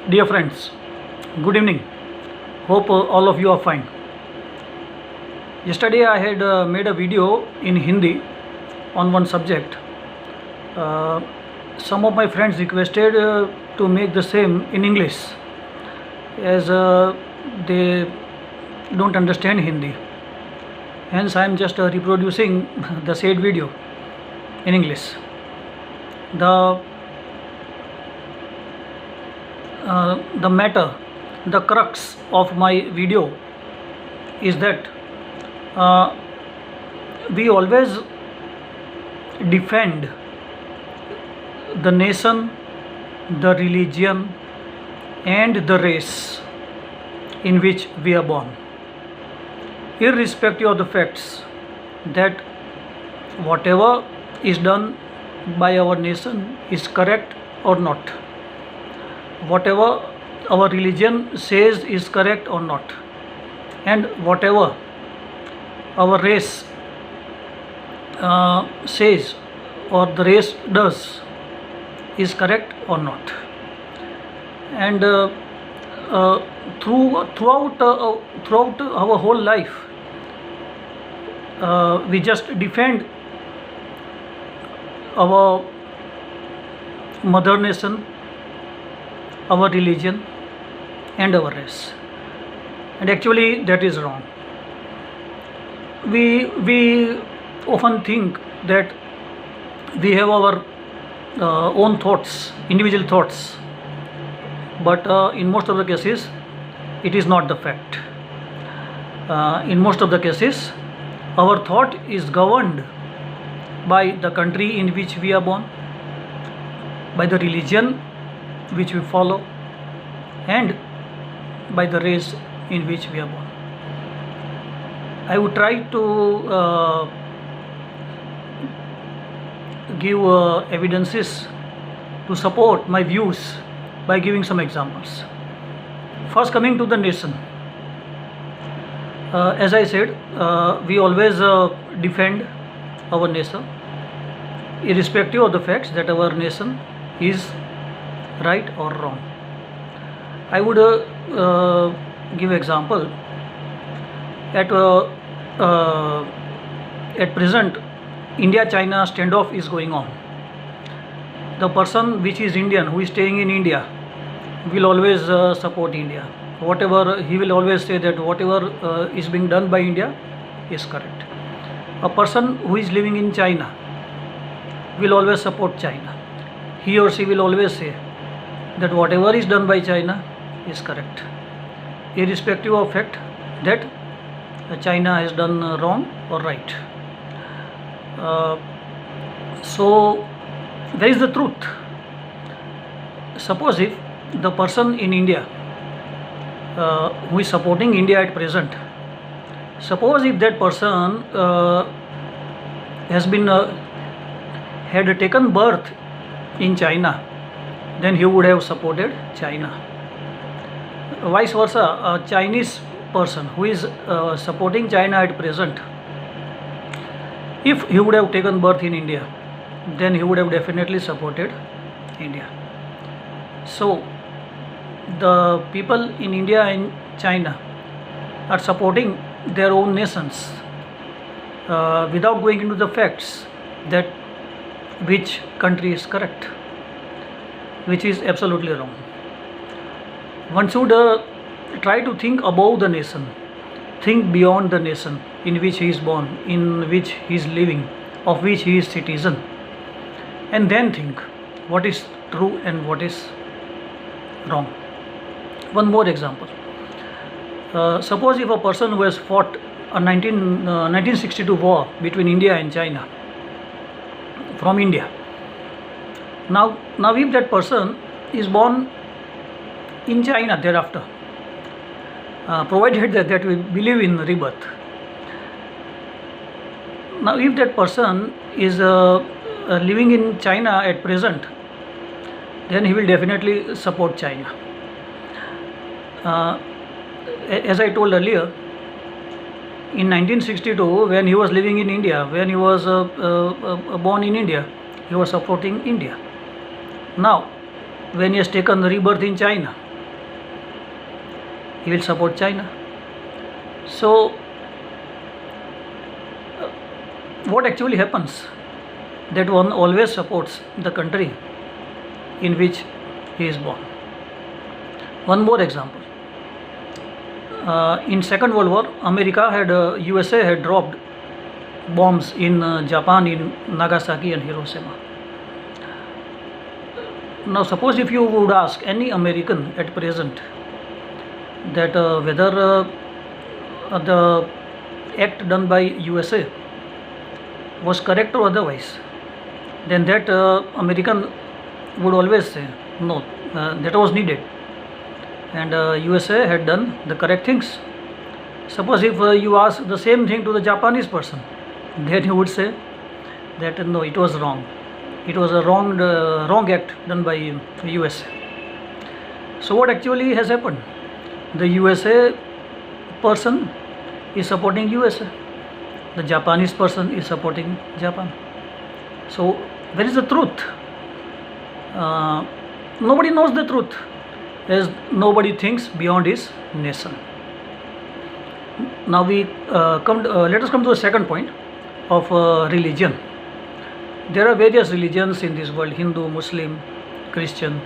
Dear friends, good evening. Hope all of you are fine. Yesterday I had made a video in Hindi on one subject. Uh, some of my friends requested to make the same in English as they don't understand Hindi. Hence I am just reproducing the said video in English. The the matter, the crux of my video is that uh, we always defend the nation, the religion, and the race in which we are born, irrespective of the facts that whatever is done by our nation is correct or not, whatever our religion says is correct or not, and whatever our race says or the race does is correct or not. And throughout our whole life, we just defend our mother nation, our religion, and our race. And actually that is wrong. We often think that we have our own thoughts, individual thoughts, but in most of the cases it is not the fact. In most of the cases our thought is governed by the country in which we are born, by the religion which we follow, and by the race in which we are born. I would try to give evidences to support my views by giving some examples. First, coming to the nation. As I said, we always defend our nation, irrespective of the facts that our nation is right or wrong. I would give example. At present, India-China standoff is going on. The person which is Indian, who is staying in India, will always support India. Whatever he will always say that whatever is being done by India is correct. A person who is living in China will always support China. He or she will always say that whatever is done by China is correct, irrespective of fact that China has done wrong or right. So there is the truth. Suppose if the person in India who is supporting India at present, suppose if that person has been had taken birth in China, then he would have supported China. Vice versa, a Chinese person who is supporting China at present, if he would have taken birth in India, then he would have definitely supported India. So the people in India and China are supporting their own nations without going into the facts that which country is correct, which is absolutely wrong. One should try to think above the nation, think beyond the nation in which he is born, in which he is living, of which he is citizen, and then think what is true and what is wrong. One more example. Suppose if a person who has fought a 1962 war between India and China from India. Now if that person is born in China thereafter, provided that we believe in rebirth. Now if that person is living in China at present, then he will definitely support China. As I told earlier, in 1962, when he was living in India, when he was born in India, he was supporting India. Now when he has taken rebirth in China, he will support China. So what actually happens, that one always supports the country in which he is born. One more example. In Second World War, USA had dropped bombs in Japan, in Nagasaki and Hiroshima. Now suppose if you would ask any American at present that whether the act done by USA was correct or otherwise, then that American would always say no, that was needed, and USA had done the correct things. Suppose if you ask the same thing to the Japanese person, then he would say that no, it was wrong, it was a wrong act done by USA. So what actually has happened, the USA person is supporting USA, the Japanese person is supporting Japan. So where is the truth? Nobody knows the truth, as nobody thinks beyond his nation. Now let us come to the second point of religion. There are various religions in this world: Hindu, Muslim, Christian,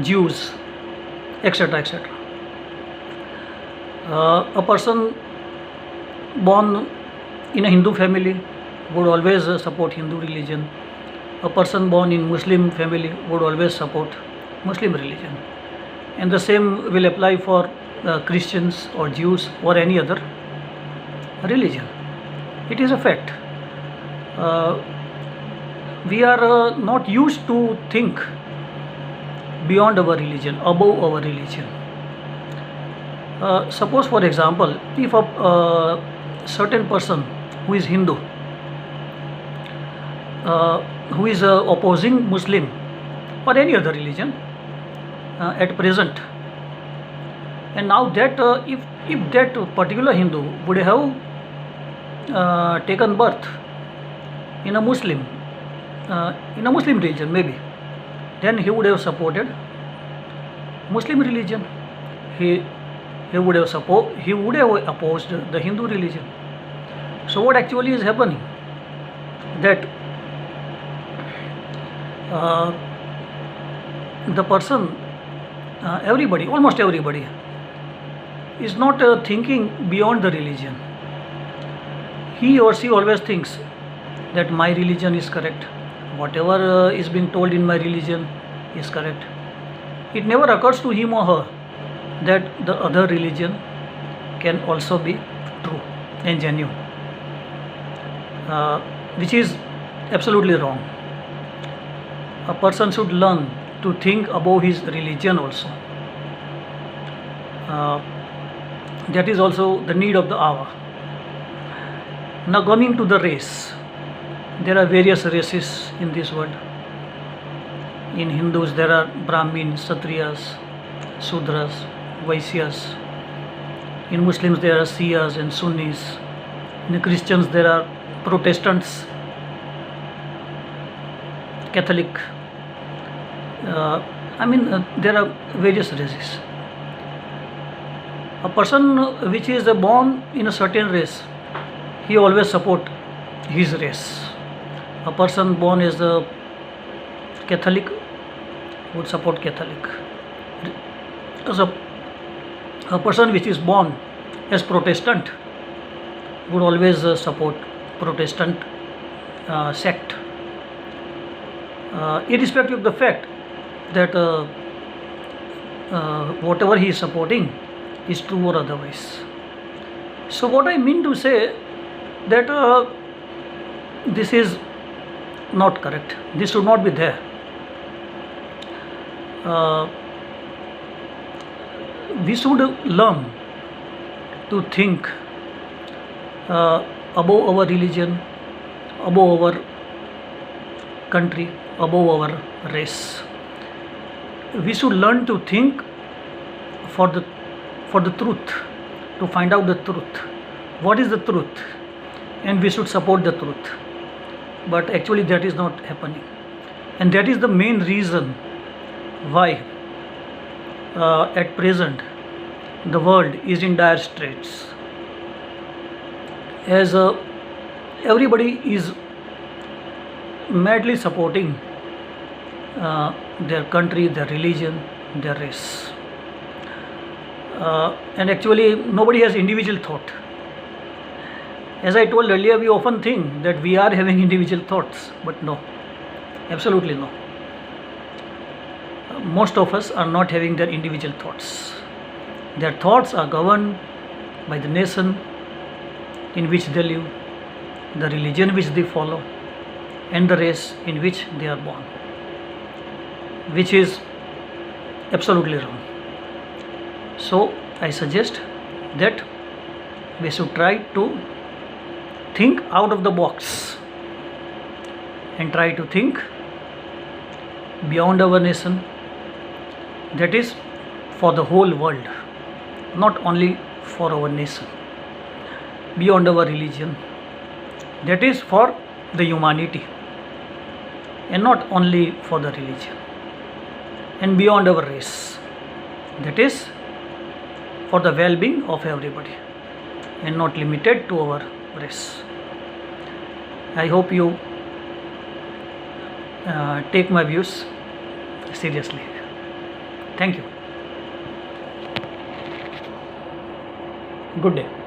Jews, etc., etc. A person born in a Hindu family would always support Hindu religion. A person born in Muslim family would always support Muslim religion, and the same will apply for Christians or Jews or any other religion. It is a fact. We are not used to think beyond our religion, above our religion. Suppose, for example, if a certain person who is Hindu, who is opposing Muslim or any other religion at present, and now that if that particular Hindu would have taken birth in a Muslim religion, maybe, then he would have supported Muslim religion. He would have opposed the Hindu religion. So what actually is happening, that the person, almost everybody is not thinking beyond the religion. He or she always thinks that my religion is correct, whatever is being told in my religion is correct. It never occurs to him or her that the other religion can also be true and genuine, which is absolutely wrong. A person should learn to think above his religion also. That is also the need of the hour. Now coming to the race, there are various races in this world. In Hindus there are Brahmins, Kshatriyas, Sudras, Vaishyas. In Muslims there are Shias and Sunnis. In Christians there are Protestants, Catholic. There are various races. A person which is born in a certain race, he always support his race. A person born as a Catholic would support Catholic. A person which is born as Protestant would always support Protestant sect, irrespective of the fact that whatever he is supporting is true or otherwise. So what I mean to say, that this is not correct. This should not be there. We should learn to think above our religion, above our country, above our race. We should learn to think for the truth, to find out the truth. What is the truth? And we should support the truth. But actually that is not happening. And that is the main reason why at present the world is in dire straits, as everybody is madly supporting their country, their religion, their race. And actually, nobody has individual thought. As I told earlier, we often think that we are having individual thoughts, but no, absolutely no. Most of us are not having their individual thoughts. Their thoughts are governed by the nation in which they live, the religion which they follow, and the race in which they are born, which is absolutely wrong. So I suggest that we should try to think out of the box and try to think beyond our nation, that is for the whole world, not only for our nation, beyond our religion, that is for the humanity and not only for the religion, and beyond our race, that is for the well-being of everybody and not limited to our race. I hope you take my views seriously. Thank you. Good day.